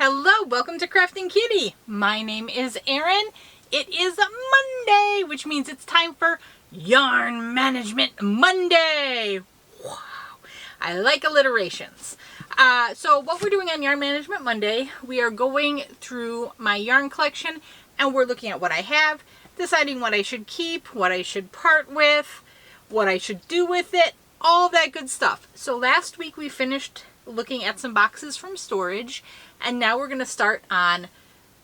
Hello, welcome to Krafting Kitty. My name is Erin. It is Monday, which means it's time for Yarn Management Monday. Wow, I like alliterations. So what we're doing on Yarn Management Monday, we are going through my yarn collection and we're looking at what I have, deciding what I should keep, what I should part with, what I should do with it, all that good stuff. So last week we finished looking at some boxes from storage, and now we're going to start on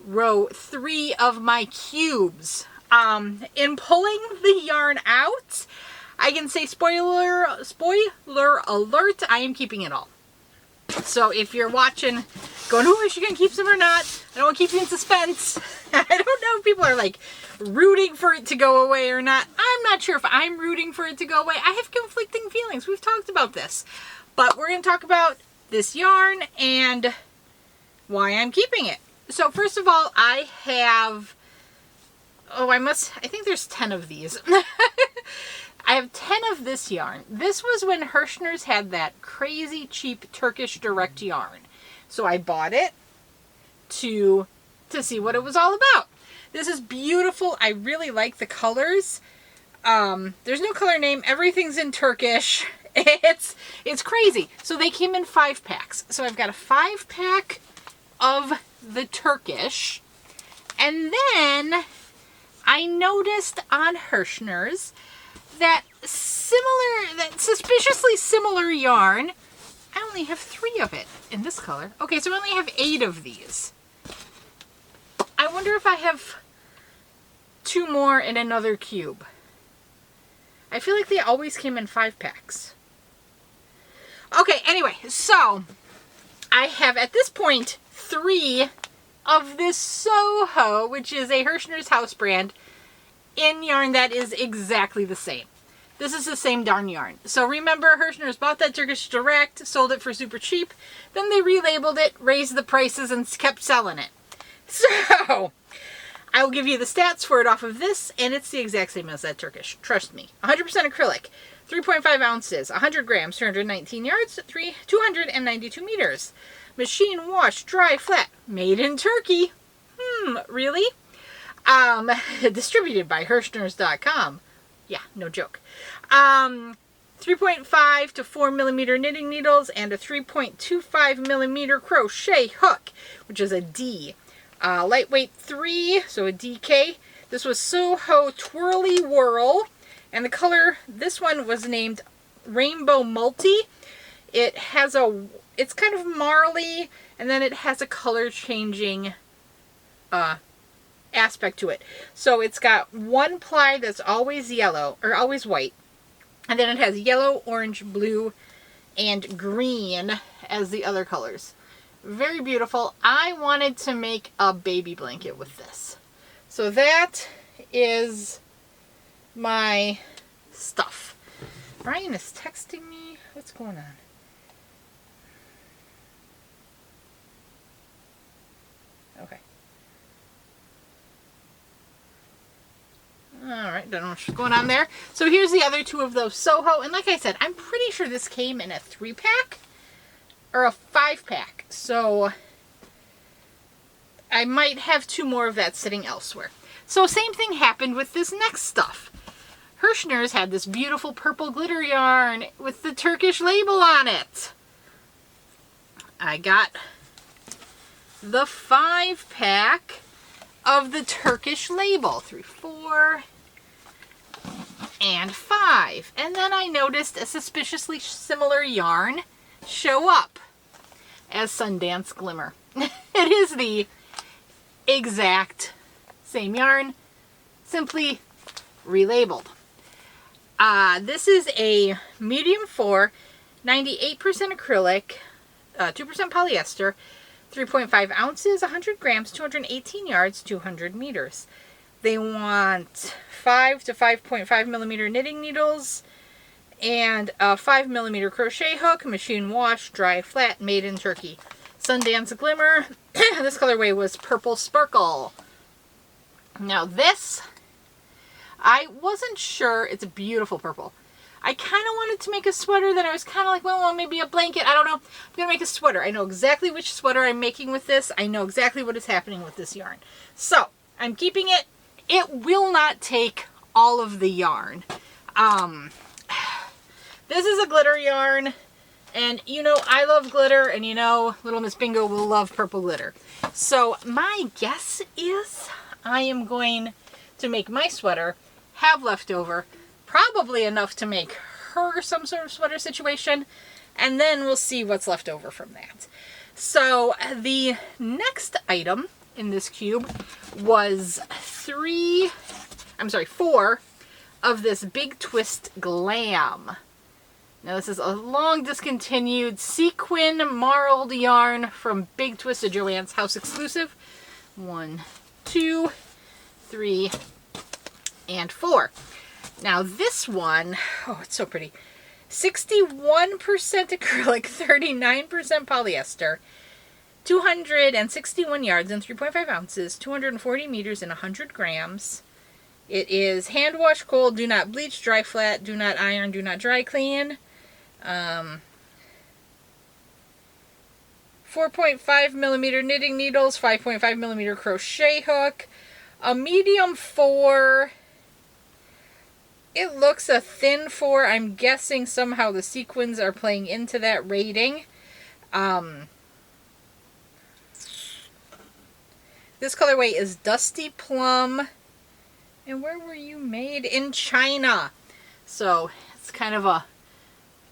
row 3 of my cubes. In pulling the yarn out, I can say spoiler alert, I am keeping it all. So if you're watching going, oh, is she going to keep some or not? I don't want to keep you in suspense. I don't know if people are like rooting for it to go away or not. I'm not sure if I'm rooting for it to go away. I have conflicting feelings. We've talked about this. But we're going to talk about this yarn and why I'm keeping it. So first of all, I have, I think there's 10 of these. I have 10 of this yarn. This was when Hirschner's had that crazy cheap Turkish direct yarn. So I bought it to see what it was all about. This is beautiful. I really like the colors. There's no color name. Everything's in Turkish. It's crazy. So they came in 5-packs. So I've got a 5-pack of the Turkish. And then I noticed on Hirschner's that suspiciously similar yarn. I only have 3 of it in this color. Okay, so I only have 8 of these. I wonder if I have 2 more in another cube. I feel like they always came in 5-packs. Okay, anyway, so I have at this point 3 of this Soho, which is a Hirschner's house brand, in yarn that is exactly the same. This is the same darn yarn. So remember, Hirschner's bought that Turkish direct, sold it for super cheap, then they relabeled it, raised the prices, and kept selling it. So I will give you the stats for it off of this, and it's the exact same as that Turkish. Trust me. 100% acrylic, 3.5 ounces, 100 grams, 319 yards, 292 meters. Machine wash, dry, flat, made in Turkey. Really? Distributed by Hirschners.com. Yeah, no joke. 3.5 to 4 millimeter knitting needles and a 3.25 millimeter crochet hook, which is a D. Lightweight 3, so a DK. This was Soho Twirly Whirl, and the color, this one was named Rainbow Multi. It has it's kind of marley, and then it has a color changing aspect to it. So it's got one ply that's always yellow, or always white, and then it has yellow, orange, blue, and green as the other colors. Very beautiful. I wanted to make a baby blanket with this. So that is my stuff. Brian is texting me. What's going on? Okay. Alright, don't know what's going on there. So here's the other 2 of those Soho. And like I said, I'm pretty sure this came in a 3-pack or a 5-pack. So I might have 2 more of that sitting elsewhere. So same thing happened with this next stuff. Hirschner's had this beautiful purple glitter yarn with the Turkish label on it. I got the 5-pack of the Turkish label. 3, 4, and 5. And then I noticed a suspiciously similar yarn show up as Sundance Glimmer. It is the exact same yarn, simply relabeled. This is a medium 4, 98% acrylic, 2% polyester, 3.5 ounces, 100 grams, 218 yards, 200 meters. They want 5 to 5.5 millimeter knitting needles and a 5 millimeter crochet hook, machine wash, dry, flat, made in Turkey. Sundance Glimmer. This colorway was Purple Sparkle. Now this, I wasn't sure. It's a beautiful purple. I kind of wanted to make a sweater, then I was kind of like, well, maybe a blanket. I don't know. I'm going to make a sweater. I know exactly which sweater I'm making with this. I know exactly what is happening with this yarn. So I'm keeping it. It will not take all of the yarn. This is a glitter yarn, and you know I love glitter, and you know Little Miss Bingo will love purple glitter. So my guess is I am going to make my sweater, have leftover, probably enough to make her some sort of sweater situation, and then we'll see what's left over from that. So the next item in this cube was 4 of this Big Twist Glam. Now this is a long discontinued sequin marled yarn from Big Twist, a Joann's House exclusive. 1, 2, 3, and 4. Now this one, oh, it's so pretty. 61% acrylic, 39% polyester, 261 yards and 3.5 ounces, 240 meters and 100 grams. It is hand wash cold, do not bleach, dry flat, do not iron, do not dry clean. 4.5 millimeter knitting needles, 5.5 millimeter crochet hook, a medium 4. It looks a thin 4. I'm guessing somehow the sequins are playing into that rating. This colorway is Dusty Plum. And where were you made? In China. So it's kind of a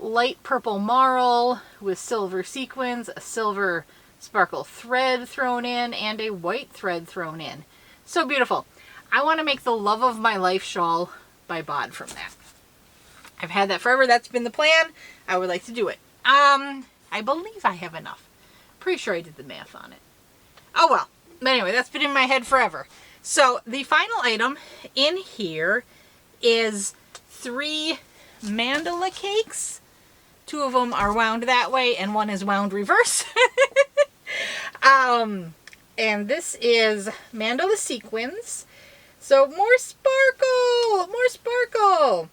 light purple marl with silver sequins, a silver sparkle thread thrown in, and a white thread thrown in. So beautiful. I want to make the Love of My Life shawl by Bod from that. I've had that forever. That's been the plan. I would like to do it. I believe I have enough. Pretty sure I did the math on it. Oh well. But anyway, that's been in my head forever. So the final item in here is 3 mandala cakes. 2 of them are wound that way and 1 is wound reverse. And this is mandala sequins. So more sparkle, more sparkle.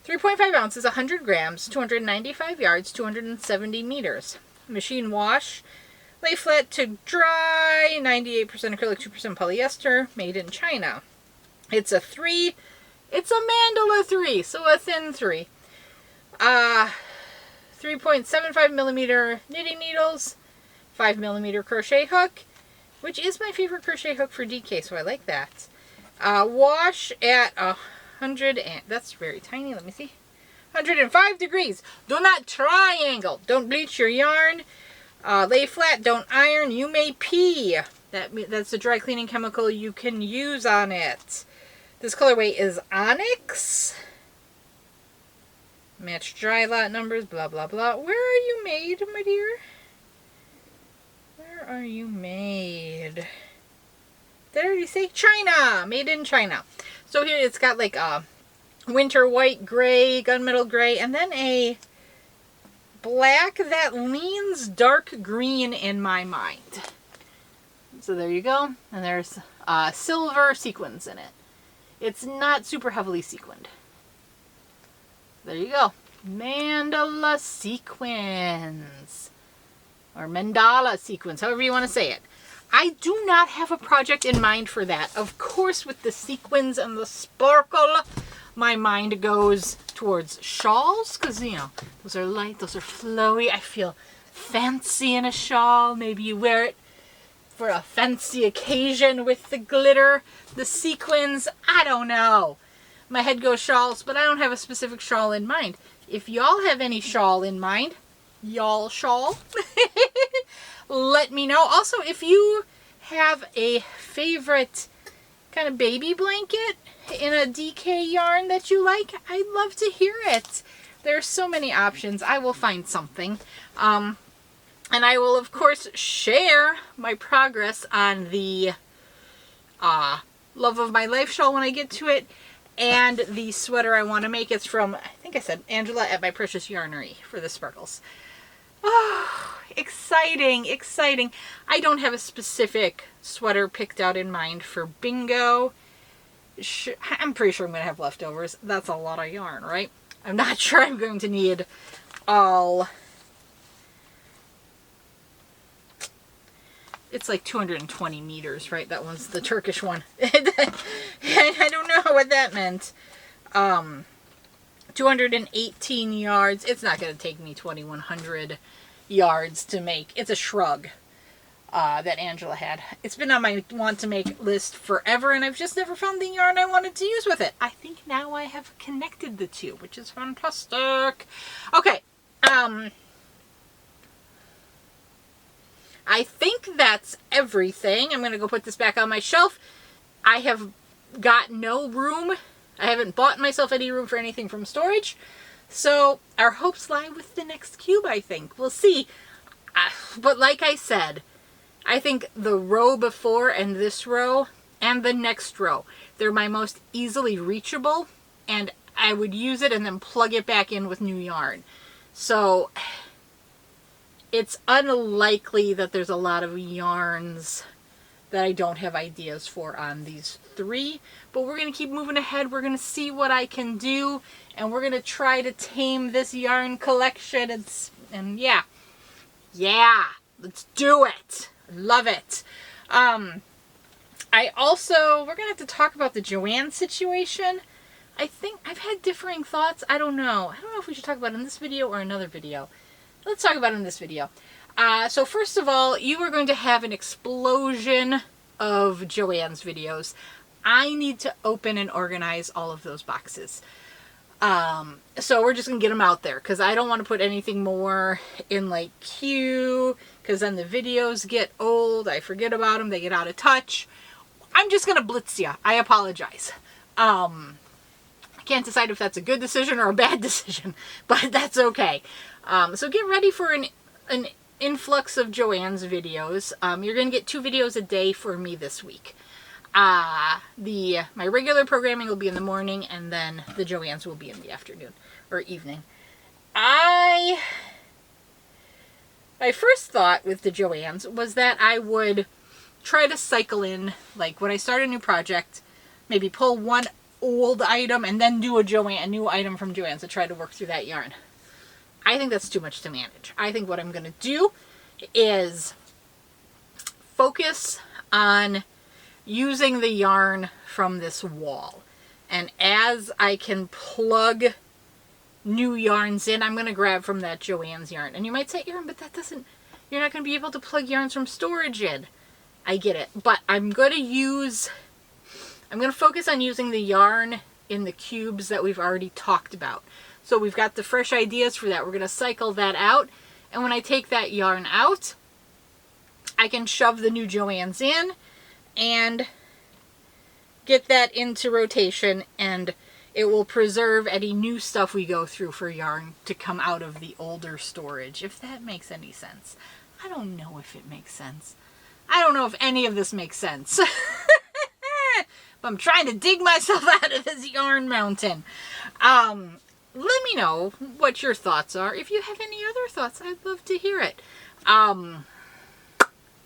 3.5 ounces, 100 grams, 295 yards, 270 meters. Machine wash, lay flat to dry, 98% acrylic, 2% polyester, made in China. It's a 3, it's a mandala 3, so a thin 3. 3.75 millimeter knitting needles, 5 millimeter crochet hook, which is my favorite crochet hook for DK, so I like that. Wash at 100, and that's very tiny, let me see, 105 degrees. Do not triangle. Don't bleach your yarn. Lay flat, don't iron. You may pee. That's the dry cleaning chemical you can use on it. This colorway is Onyx. Match dry lot numbers, blah, blah, blah. Where are you made, my dear? Where are you made? Did I already say? China! Made in China. So here it's got like a winter white, gray, gunmetal gray, and then a black that leans dark green in my mind. So there you go. And there's silver sequins in it. It's not super heavily sequined. There you go. Mandala sequins. Or mandala sequins, however you want to say it. I do not have a project in mind for that. Of course, with the sequins and the sparkle, my mind goes towards shawls, because, you know, those are light, those are flowy. I feel fancy in a shawl. Maybe you wear it for a fancy occasion with the glitter, the sequins. I don't know. My head goes shawls, but I don't have a specific shawl in mind. If y'all have any shawl in mind, y'all shawl, let me know. Also, if you have a favorite kind of baby blanket in a DK yarn that you like, I'd love to hear it. There's so many options. I will find something. And I will, of course, share my progress on the Love of My Life shawl when I get to it. And the sweater I want to make is from, I think I said, Angela at My Precious Yarnery for the sparkles. Oh, exciting, exciting. I don't have a specific sweater picked out in mind for bingo. I'm pretty sure I'm going to have leftovers. That's a lot of yarn, right? I'm not sure I'm going to need all... It's like 220 meters, right? That was the Turkish one. I don't know what that meant. 218 yards. It's not going to take me 2,100 yards to make. It's a shrug that Angela had. It's been on my want to make list forever, and I've just never found the yarn I wanted to use with it. I think now I have connected the two, which is fantastic. Okay. I think that's everything. I'm going to go put this back on my shelf. I have got no room. I haven't bought myself any room for anything from storage. So our hopes lie with the next cube, I think. We'll see. But like I said, I think the row before and this row and the next row, they're my most easily reachable. And I would use it and then plug it back in with new yarn. So... it's unlikely that there's a lot of yarns that I don't have ideas for on these three, but we're going to keep moving ahead. We're going to see what I can do, and we're going to try to tame this yarn collection. And yeah, let's do it. Love it. We're going to have to talk about the Joanne situation. I think I've had differing thoughts. I don't know if we should talk about it in this video or another video. Let's talk about it in this video. So first of all, you are going to have an explosion of Joanne's videos. I need to open and organize all of those boxes. So we're just going to get them out there because I don't want to put anything more in like queue because then the videos get old. I forget about them. They get out of touch. I'm just going to blitz you. I apologize. I can't decide if that's a good decision or a bad decision, but that's okay. So get ready for an influx of Joanne's videos. You're going to get 2 videos a day for me this week. My regular programming will be in the morning, and then the Joanne's will be in the afternoon or evening. My first thought with the Joanne's was that I would try to cycle in, like when I start a new project, maybe pull one old item and then do a new item from Joanne's to try to work through that yarn. I think that's too much to manage. I think what I'm going to do is focus on using the yarn from this wall. And as I can plug new yarns in, I'm going to grab from that Joanne's yarn. And you might say, Erin, but you're not going to be able to plug yarns from storage in. I get it. But I'm going to focus on using the yarn in the cubes that we've already talked about. So we've got the fresh ideas for that. We're going to cycle that out. And when I take that yarn out, I can shove the new Joanne's in and get that into rotation, and it will preserve any new stuff we go through for yarn to come out of the older storage, if that makes any sense. I don't know if it makes sense. I don't know if any of this makes sense. But I'm trying to dig myself out of this yarn mountain. Let me know what your thoughts are. If you have any other thoughts, I'd love to hear it.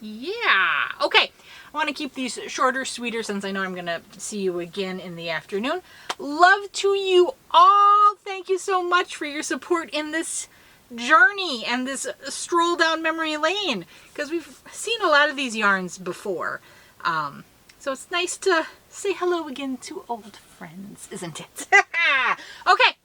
Yeah. Okay. I want to keep these shorter, sweeter, since I know I'm going to see you again in the afternoon. Love to you all. Thank you so much for your support in this journey and this stroll down memory lane, because we've seen a lot of these yarns before. So it's nice to say hello again to old friends, isn't it? Okay.